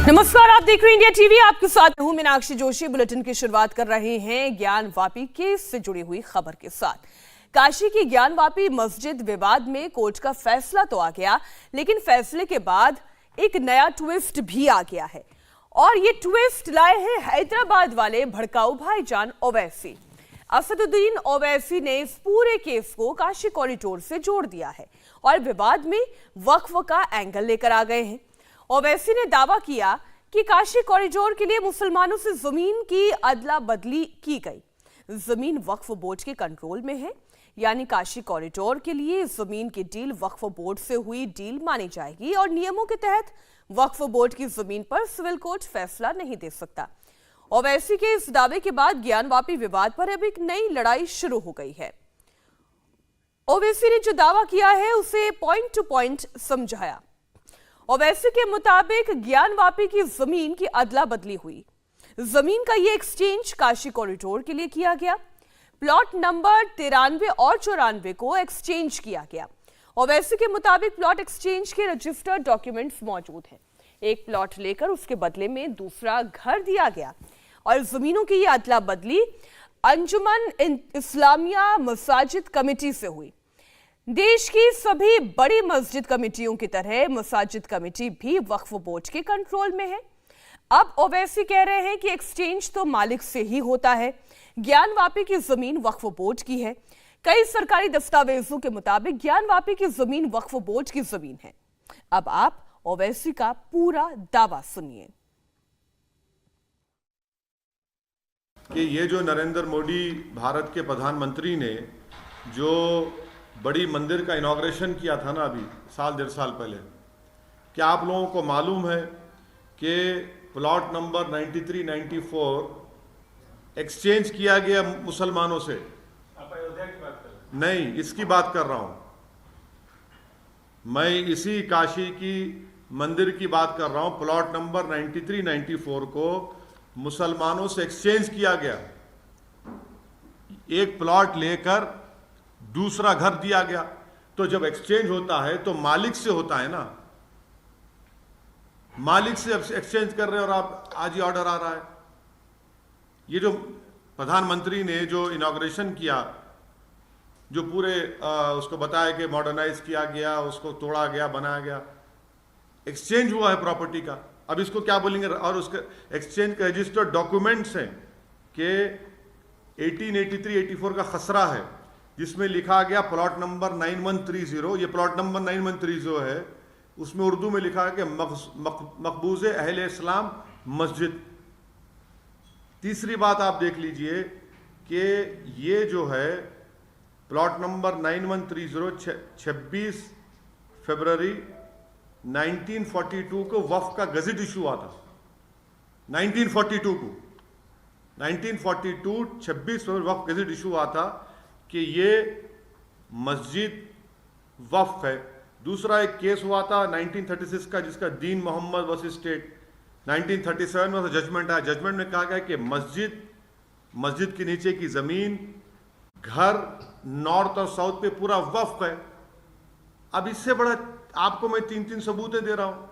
नमस्कार, आप देख रहे हैं इंडिया टीवी। आपके साथ हूं मीनाक्षी जोशी। बुलेटिन की शुरुआत कर रहे हैं ज्ञानवापी केस से जुड़ी हुई खबर के साथ। काशी की ज्ञानवापी मस्जिद विवाद में कोर्ट का फैसला तो आ गया, लेकिन फैसले के बाद एक नया ट्विस्ट भी आ गया है और ये ट्विस्ट लाए हैं हैदराबाद वाले भड़काऊ भाईजान ओवैसी। असदुद्दीन ओवैसी ने इस पूरे केस को काशी कॉरिडोर से जोड़ दिया है और विवाद में वक्फ का एंगल लेकर आ गए हैं। ओवैसी ने दावा किया कि काशी कॉरिडोर के लिए मुसलमानों से जमीन की अदला बदली की गई। जमीन वक्फ बोर्ड के कंट्रोल में है, यानी काशी कॉरिडोर के लिए जमीन की डील वक्फ बोर्ड से हुई डील मानी जाएगी और नियमों के तहत वक्फ बोर्ड की जमीन पर सिविल कोर्ट फैसला नहीं दे सकता। ओवैसी के इस दावे के बाद ज्ञानवापी विवाद पर अब एक नई लड़ाई शुरू हो गई है। ओवैसी ने जो दावा किया है उसे पॉइंट टू पॉइंट समझाया। ओवैसी के मुताबिक ज्ञानवापी की जमीन की अदला बदली हुई। जमीन का यह एक्सचेंज काशी कॉरिडोर के लिए किया गया। प्लॉट नंबर 93 और 94 को एक्सचेंज किया गया। ओवैसी के मुताबिक प्लॉट एक्सचेंज के रजिस्टर्ड डॉक्यूमेंट्स मौजूद हैं। एक प्लॉट लेकर उसके बदले में दूसरा घर दिया गया और जमीनों की यह अदला बदली अंजुमन इस्लामिया मसाजिद कमेटी से हुई। देश की सभी बड़ी मस्जिद कमेटियों की तरह मसाजिद कमेटी भी वक्फ बोर्ड के कंट्रोल में है। अब ओवैसी कह रहे हैं कि एक्सचेंज तो मालिक से ही होता है। ज्ञानवापी की जमीन वक्फ बोर्ड की है। कई सरकारी दस्तावेजों के मुताबिक ज्ञानवापी की जमीन वक्फ बोर्ड की जमीन है। अब आप ओवैसी का पूरा दावा सुनिए कि ये जो नरेंद्र मोदी भारत के प्रधानमंत्री ने जो बड़ी मंदिर का इनॉग्रेशन किया था ना, अभी साल डेढ़ साल पहले, क्या आप लोगों को मालूम है कि प्लॉट नंबर 93, 94 एक्सचेंज किया गया मुसलमानों से? आप अयोध्या की बात कर रहे हैं? नहीं, इसकी बात कर रहा हूं मैं। इसी काशी की मंदिर की बात कर रहा हूं। प्लॉट नंबर 93, 94 को मुसलमानों से एक्सचेंज किया गया। एक प्लॉट लेकर दूसरा घर दिया गया। तो जब एक्सचेंज होता है तो मालिक से होता है ना। मालिक से एक्सचेंज कर रहे हैं और आप आज ही ऑर्डर आ रहा है। ये जो प्रधानमंत्री ने जो इनॉग्रेशन किया, जो पूरे उसको बताया कि मॉडर्नाइज किया गया, उसको तोड़ा गया, बनाया गया, एक्सचेंज हुआ है प्रॉपर्टी का। अब इसको क्या बोलेंगे? और उसके एक्सचेंज के रजिस्टर्ड डॉक्यूमेंट्स हैं कि 1883, 84 का खसरा है, जिसमें लिखा गया प्लॉट नंबर 9130। ये प्लॉट नंबर 9130 है। उसमें उर्दू में लिखा है कि मकबूज़े अहले इस्लाम मस्जिद। तीसरी बात आप देख लीजिए कि ये जो है प्लॉट नंबर 9130 26 फरवरी 1942 को वक्फ का गजट इशू हुआ था। 1942 को 1942 26 फरवरी वक्फ गजट इशू हुआ था कि ये मस्जिद वक्फ है। दूसरा एक केस हुआ था 1936 का, जिसका दीन मोहम्मद वर्सेस स्टेट। 1937 में जजमेंट आया। जजमेंट में कहा गया कि मस्जिद के नीचे की जमीन, घर नॉर्थ और साउथ पे पूरा वक्फ है। अब इससे बड़ा आपको मैं 3 सबूतें दे रहा हूं।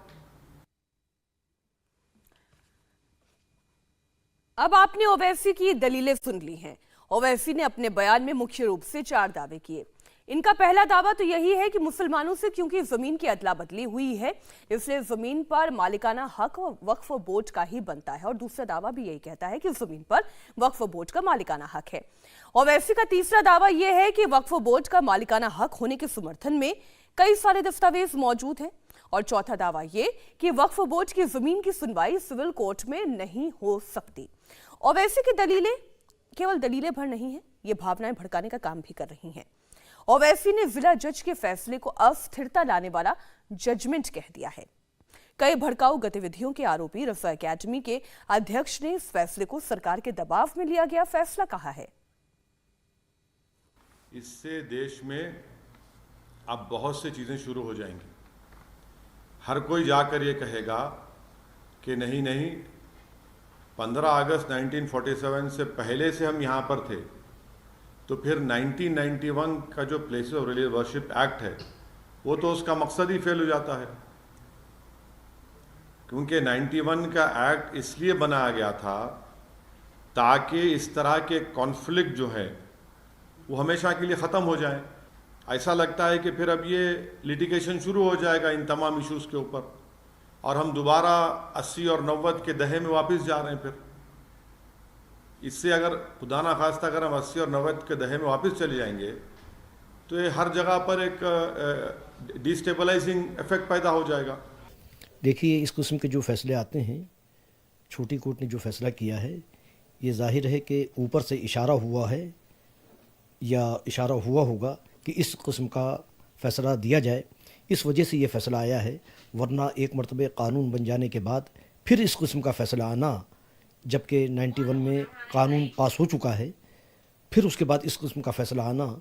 अब आपने ओवैसी की दलीलें सुन ली हैं। ओवैसी ने अपने बयान में मुख्य रूप से 4 दावे किए। इनका पहला दावा तो यही है कि मुसलमानों से क्योंकि जमीन की अदला बदली हुई है, इसलिए जमीन पर मालिकाना हक वक्फ बोर्ड का ही बनता है। और दूसरा दावा भी यही कहता है कि जमीन पर वक्फ बोर्ड का मालिकाना हक है। ओवैसी का तीसरा दावा यह है कि वक्फ बोर्ड का मालिकाना हक होने के समर्थन में कई सारे दस्तावेज मौजूद हैं। और चौथा दावा यह कि वक्फ बोर्ड की जमीन की सुनवाई सिविल कोर्ट में नहीं हो सकती। ओवैसी की दलीलें केवल दलीलें भर नहीं है, ये भावनाएं भड़काने का काम भी कर रही हैं। ओवैसी ने जिला जज के फैसले को अस्थिरता लाने वाला जजमेंट कह दिया है। कई भड़काऊ गतिविधियों के आरोपी रजा एकेडमी के अध्यक्ष ने इस फैसले को सरकार के दबाव में लिया गया फैसला कहा है। इससे देश में अब बहुत सी चीजें शुरू हो जाएंगी। हर कोई जाकर ये कहेगा कि नहीं नहीं, 15 अगस्त 1947 से पहले से हम यहाँ पर थे, तो फिर 1991 का जो places of religious worship act है, वो तो उसका मकसद ही फेल हो जाता है। क्योंकि 91 का एक्ट इसलिए बनाया गया था ताकि इस तरह के कॉन्फ्लिक्ट जो है वो हमेशा के लिए ख़त्म हो जाए। ऐसा लगता है कि फिर अब ये लिटिगेशन शुरू हो जाएगा इन तमाम इश्यूज़ के ऊपर और हम दोबारा 80 और 90 के दहे में वापस जा रहे हैं। फिर इससे अगर खुदा ना खास्ता अगर हम 80 और 90 के दहे में वापस चले जाएंगे तो ये हर जगह पर एक डिस्टेबलाइजिंग इफेक्ट पैदा हो जाएगा। देखिए, इस किस्म के जो फैसले आते हैं, छोटी कोर्ट ने जो फैसला किया है, ये जाहिर है कि ऊपर से इशारा हुआ है या इशारा हुआ होगा कि इस किस्म का फ़ैसला दिया जाए, इस वजह से ये फ़ैसला आया है। वरना एक मरतबे कानून बन जाने के बाद फिर इस किस्म का फ़ैसला आना, जबकि 91 में कानून पास हो चुका है, फिर उसके बाद इस किस्म का फ़ैसला आना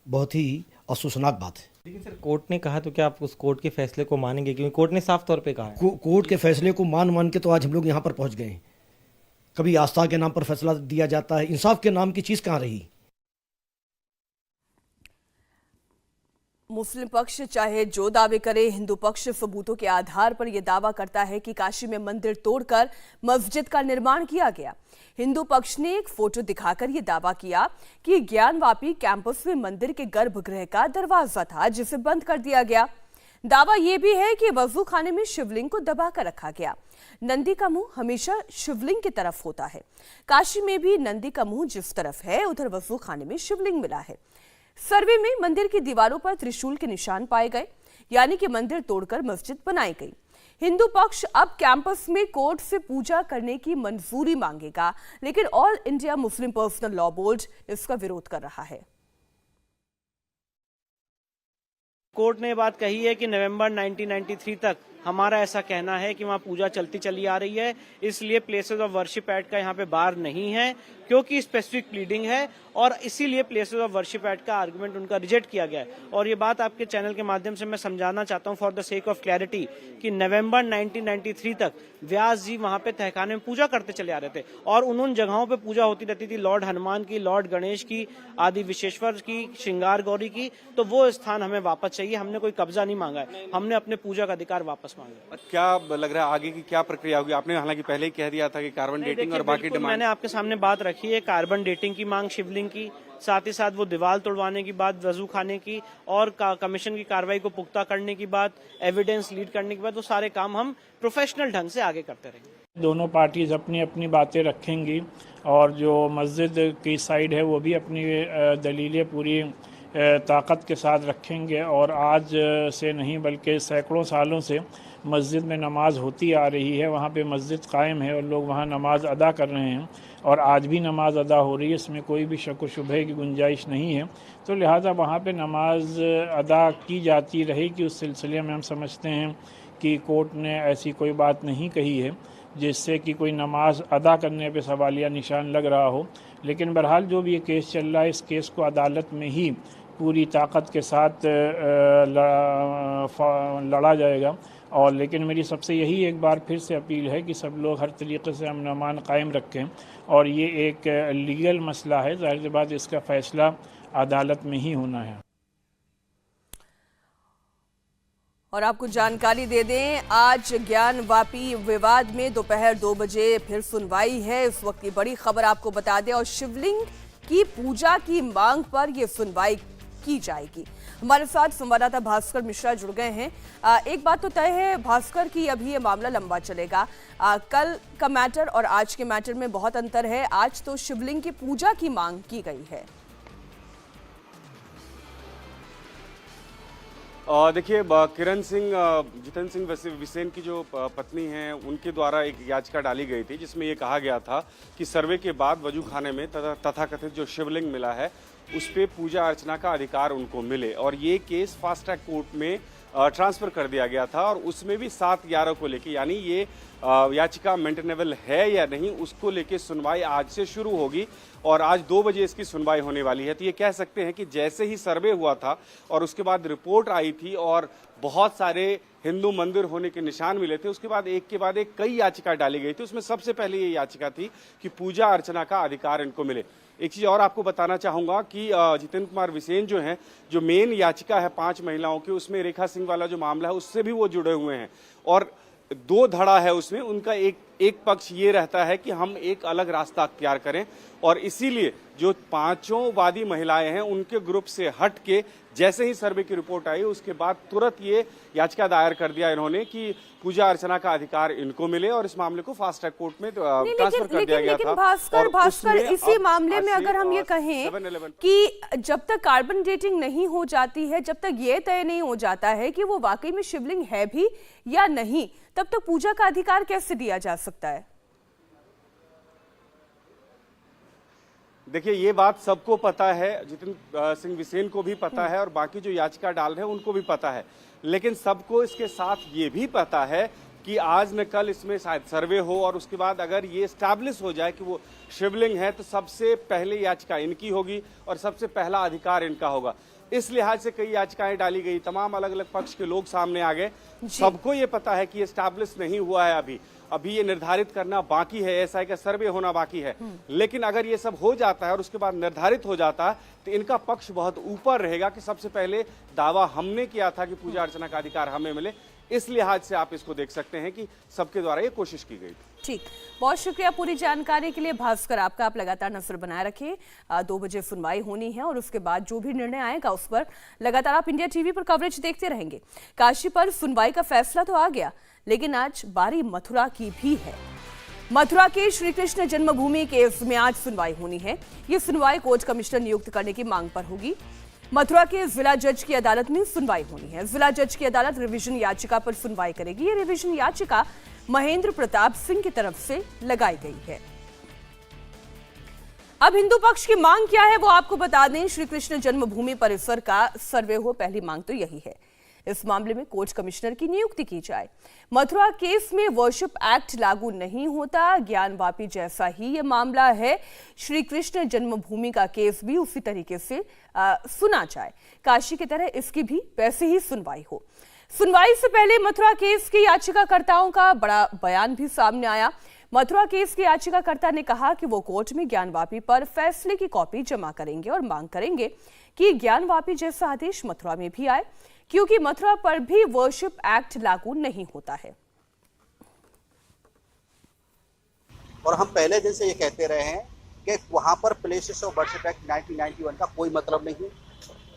बहुत ही अफसोसनाक बात है। लेकिन सर, कोर्ट ने कहा तो क्या आप उस कोर्ट के फैसले को मानेंगे? क्योंकि कोर्ट ने साफ तौर पे कहा है। कोर्ट के फैसले को मान के तो आज हम लोग यहाँ पर पहुँच गए हैं। कभी आस्था के नाम पर फैसला दिया जाता है, इंसाफ के नाम की चीज़ कहाँ रही? मुस्लिम पक्ष चाहे जो दावे करे, हिंदू पक्ष सबूतों के आधार पर यह दावा करता है कि काशी में मंदिर तोड़कर मस्जिद का निर्माण किया गया। हिंदू पक्ष ने एक फोटो दिखाकर यह दावा किया कि ज्ञानवापी कैंपस में मंदिर के गर्भगृह का दरवाजा था जिसे बंद कर दिया गया। दावा यह भी है कि वजू खाने में शिवलिंग को दबाकर रखा गया। नंदी का मुंह हमेशा शिवलिंग की तरफ होता है। काशी में भी नंदी का मुंह जिस तरफ है उधर वजू खाने में शिवलिंग मिला है। सर्वे में मंदिर की दीवारों पर त्रिशूल के निशान पाए गए, यानी कि मंदिर तोड़कर मस्जिद बनाई गई। हिंदू पक्ष अब कैंपस में कोर्ट से पूजा करने की मंजूरी मांगेगा, लेकिन all India Muslim personal law board इसका विरोध कर रहा है। कोर्ट ने बात कही है कि नवंबर 1993 तक हमारा ऐसा कहना है कि वहाँ पूजा चलती चली आ रही है, इसलिए प्लेसेस ऑफ वर्शिप एक्ट का यहाँ पे बार नहीं है, क्योंकि स्पेसिफिक प्लीडिंग है और इसीलिए प्लेसेस ऑफ वर्शिप एक्ट का आर्गुमेंट उनका रिजेक्ट किया गया है। और ये बात आपके चैनल के माध्यम से मैं समझाना चाहता हूँ for the sake of clarity कि नवंबर 1993 तक व्यास जी वहाँ पे तहखाने में पूजा करते चले आ रहे थे और उन जगहों पे पूजा होती रहती थी, लॉर्ड हनुमान की, लॉर्ड गणेश की, आदि विश्वेश्वर की, श्रृंगार गौरी की। तो वो स्थान हमें वापस चाहिए। हमने कोई कब्जा नहीं मांगा है, हमने अपने पूजा का अधिकार वापस मांगा। क्या लग रहा है आगे की क्या प्रक्रिया होगी? आपने हालांकि पहले ही कह दिया था कि कार्बन डेटिंग और बाकी डिमांड। मैंने आपके सामने बात रखी है, कार्बन डेटिंग की मांग शिवलिंग की, साथ ही साथ वो दीवार तोड़वाने की बात, वजू खाने की और कमीशन की कार्रवाई को पुख्ता करने की बात, एविडेंस लीड करने की बात, वो सारे काम हम प्रोफेशनल ढंग से आगे करते रहेंगे। दोनों पार्टीज अपनी अपनी बातें रखेंगी और जो मस्जिद की साइड है वो भी अपनी दलीलें पूरी ताकत के साथ रखेंगे। और आज से नहीं बल्कि सैकड़ों सालों से मस्जिद में नमाज होती आ रही है, वहाँ पे मस्जिद कायम है और लोग वहाँ नमाज अदा कर रहे हैं और आज भी नमाज अदा हो रही है, इसमें कोई भी शक व शुबहे की गुंजाइश नहीं है। तो लिहाजा वहाँ पे नमाज अदा की जाती रहेगी। उस सिलसिले में हम समझते हैं कि कोर्ट ने ऐसी कोई बात नहीं कही है जिससे कि कोई नमाज अदा करने पे सवालिया निशान लग रहा हो। लेकिन बहरहाल जो भी ये केस चल रहा है, इस केस को अदालत में ही पूरी ताकत के साथ लड़ा जाएगा। और लेकिन मेरी सबसे यही एक बार फिर से अपील है कि सब लोग हर तरीके से अमन अमान कायम रखें और ये एक लीगल मसला है, जाहिर सी बात इसका फैसला अदालत में ही होना है। और आपको जानकारी दे दें, आज ज्ञानवापी विवाद में दोपहर 2 बजे फिर सुनवाई है। इस वक्त की बड़ी खबर आपको बता दें और शिवलिंग की पूजा की मांग पर यह सुनवाई की जाएगी। हमारे साथ संवाददाता भास्कर मिश्रा जुड़ गए हैं। एक बात तो तय है भास्कर की, अभी ये मामला लंबा चलेगा। कल का मैटर और आज के मैटर में बहुत अंतर है। आज तो शिवलिंग की पूजा की मांग की गई है। देखिए, किरण सिंह, जितेंद्र सिंह विसेन की जो पत्नी हैं, उनके द्वारा एक याचिका डाली गई थी जिसमें ये कहा गया था कि सर्वे के बाद वजू खाने में तथाकथित जो शिवलिंग मिला है उस पर पूजा अर्चना का अधिकार उनको मिले। और ये केस फास्ट ट्रैक कोर्ट में ट्रांसफ़र कर दिया गया था और उसमें भी 7/11 को लेके, यानी ये याचिका मेंटेनेबल है या नहीं, उसको लेके सुनवाई आज से शुरू होगी और आज 2 बजे इसकी सुनवाई होने वाली है। तो ये कह सकते हैं कि जैसे ही सर्वे हुआ था और उसके बाद रिपोर्ट आई थी और बहुत सारे हिंदू मंदिर होने के निशान मिले थे, उसके बाद एक के बाद एक कई याचिका डाली गई थी। उसमें सबसे पहले ये याचिका थी कि पूजा अर्चना का अधिकार इनको मिले। एक चीज़ और आपको बताना चाहूँगा कि जितेंद्र कुमार विसेन जो हैं, जो मेन याचिका है 5 महिलाओं की, उसमें रेखा सिंह वाला जो मामला है उससे भी वो जुड़े हुए हैं। और दो धड़ा है उसमें, उनका एक पक्ष ये रहता है कि हम एक अलग रास्ता अख्तियार करें और इसीलिए जो पांचों वादी महिलाएं हैं उनके ग्रुप से हट के जैसे ही सर्वे की रिपोर्ट आई उसके बाद तुरंत ये याचिका दायर कर दिया इन्होंने कि पूजा अर्चना का अधिकार इनको मिले और इस मामले को फास्ट ट्रैक कोर्ट में ट्रांसफर कर दिया गया था। भास्कर इसी मामले में अगर हम ये कहें कि जब तक कार्बन डेटिंग नहीं हो जाती है, जब तक ये तय नहीं हो जाता है कि वो वाकई में शिवलिंग है भी या नहीं, तब तक पूजा का अधिकार कैसे दिया जा सकता है? देखिए, ये बात सबको पता है, जितेंद्र सिंह बिसेन को भी पता है और बाकी जो याचिका डाल रहे हैं उनको भी पता है, लेकिन सबको इसके साथ ये भी पता है कि आज न कल इसमें शायद सर्वे हो और उसके बाद अगर ये स्टैब्लिश हो जाए कि वो शिवलिंग है तो सबसे पहले याचिका इनकी होगी और सबसे पहला अधिकार इनका होगा। इस लिहाज से कई याचिकाएं डाली गई, तमाम अलग अलग पक्ष के लोग सामने आ गए। सबको ये पता है कि ये स्टैब्लिश नहीं हुआ है, अभी ये निर्धारित करना बाकी है, ऐसा का सर्वे होना बाकी है। लेकिन अगर ये सब हो जाता है और उसके बाद निर्धारित हो जाता है तो इनका पक्ष बहुत ऊपर रहेगा कि सबसे पहले दावा हमने किया था कि पूजा अर्चना का अधिकार हमें मिले। इस लिहाज से आप इसको देख सकते हैं कि सबके द्वारा ये कोशिश की गई। ठीक, बहुत शुक्रिया पूरी जानकारी के लिए भास्कर आपका। आप लगातार नजर बनाए रखें, 2 बजे सुनवाई होनी है और उसके बाद जो भी निर्णय आएगा उस पर लगातार आप इंडिया टीवी पर कवरेज देखते रहेंगे। काशी पर सुनवाई का फैसला तो आ गया, लेकिन आज बारी मथुरा की भी है। मथुरा के श्री कृष्ण जन्मभूमि केस में आज सुनवाई होनी है। ये सुनवाई कोर्ट कमिश्नर नियुक्त करने की मांग पर होगी। मथुरा के जिला जज की अदालत में सुनवाई होनी है। जिला जज की अदालत रिवीजन याचिका पर सुनवाई करेगी। ये रिवीजन याचिका महेंद्र प्रताप सिंह की तरफ से लगाई गई है। अब हिंदू पक्ष की मांग क्या है वो आपको बता दें। श्री कृष्ण जन्मभूमि परिसर का सर्वे हो, पहली मांग तो यही है। इस मामले में कोर्ट कमिश्नर की नियुक्ति की जाए। मथुरा केस में वर्शिप एक्ट लागू नहीं होता, ज्ञानवापी जैसा ही ये मामला है। श्री कृष्ण जन्मभूमि का केस भी उसी तरीके से सुना जाए। काशी की तरह इसकी भी वैसे ही सुनवाई हो। सुनवाई से पहले मथुरा केस के याचिकाकर्ताओं का बड़ा बयान भी सामने आया। मथुरा केस के याचिकाकर्ता ने कहा कि वो कोर्ट में ज्ञानवापी पर फैसले की कॉपी जमा करेंगे और मांग करेंगे कि ज्ञानवापी जैसा आदेश मथुरा में भी आए, क्योंकि मथुरा पर भी वर्शिप एक्ट लागू नहीं होता है। और हम पहले दिन से ये कहते रहे हैं कि वहां पर प्लेसेस ऑफ वर्शिप एक्ट 1991 का कोई मतलब नहीं है,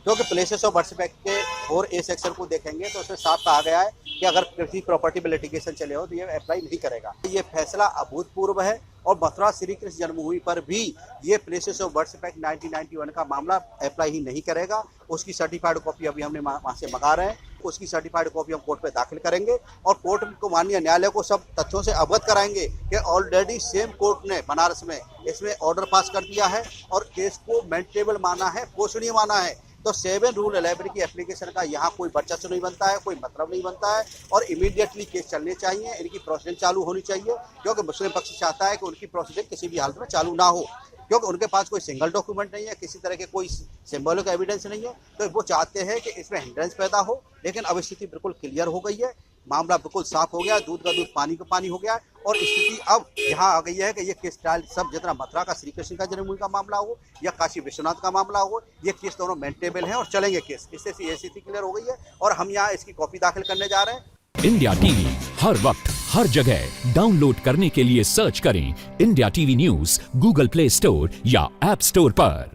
क्योंकि प्लेसेस ऑफ वर्शिप एक्ट के 4A सेक्शन को देखेंगे तो उसमें साफ कहा गया है कि अगर किसी प्रॉपर्टी में लिटिगेशन चले हो तो ये अप्लाई नहीं करेगा। ये फैसला अभूतपूर्व है और मथुरा श्री कृष्ण जन्मभूमि पर भी ये प्लेसेस ऑफ वर्शिप एक्ट 1991 का मामला अप्लाई ही नहीं करेगा। उसकी सर्टिफाइड कॉपी अभी हमने वहाँ से मंगा रहे हैं, उसकी सर्टिफाइड कॉपी हम कोर्ट पे दाखिल करेंगे और कोर्ट को माननीय न्यायालय को सब तथ्यों से अवगत कराएंगे कि ऑलरेडी सेम कोर्ट ने बनारस में इसमें ऑर्डर पास कर दिया है और केस को मेंटेनेबल माना है, पोषणीय माना है। तो 7 रूल 11 की एप्लीकेशन का यहाँ कोई वर्चस्व नहीं बनता है, कोई मतलब नहीं बनता है और इमीडिएटली केस चलने चाहिए, इनकी प्रोसीडिंग चालू होनी चाहिए, क्योंकि मुस्लिम पक्ष चाहता है कि उनकी प्रोसीडिंग किसी भी हालत में चालू ना हो, क्योंकि उनके पास कोई सिंगल डॉक्यूमेंट नहीं है, किसी तरह के कोई सिंबॉलिक एविडेंस नहीं है। तो वो चाहते हैं कि इसमें हिंड्रेंस पैदा हो, लेकिन अब स्थिति बिल्कुल क्लियर हो गई है, मामला बिल्कुल साफ हो गया, दूध का दूध पानी का पानी हो गया और स्थिति अब यहाँ आ गई है कि ये केस ट्रायल सब जितना मथुरा का श्री कृष्ण का जन्मभूमि का मामला हो या काशी विश्वनाथ का मामला हो, ये केस दोनों मेंटेनेबल हैं और चलेंगे केस। इससे ये स्थिति क्लियर हो गई है और हम यहाँ इसकी कॉपी दाखिल करने जा रहे हैं। इंडिया टीवी हर वक्त हर जगह डाउनलोड करने के लिए सर्च करें India TV news Google play store या ऐप स्टोर पर।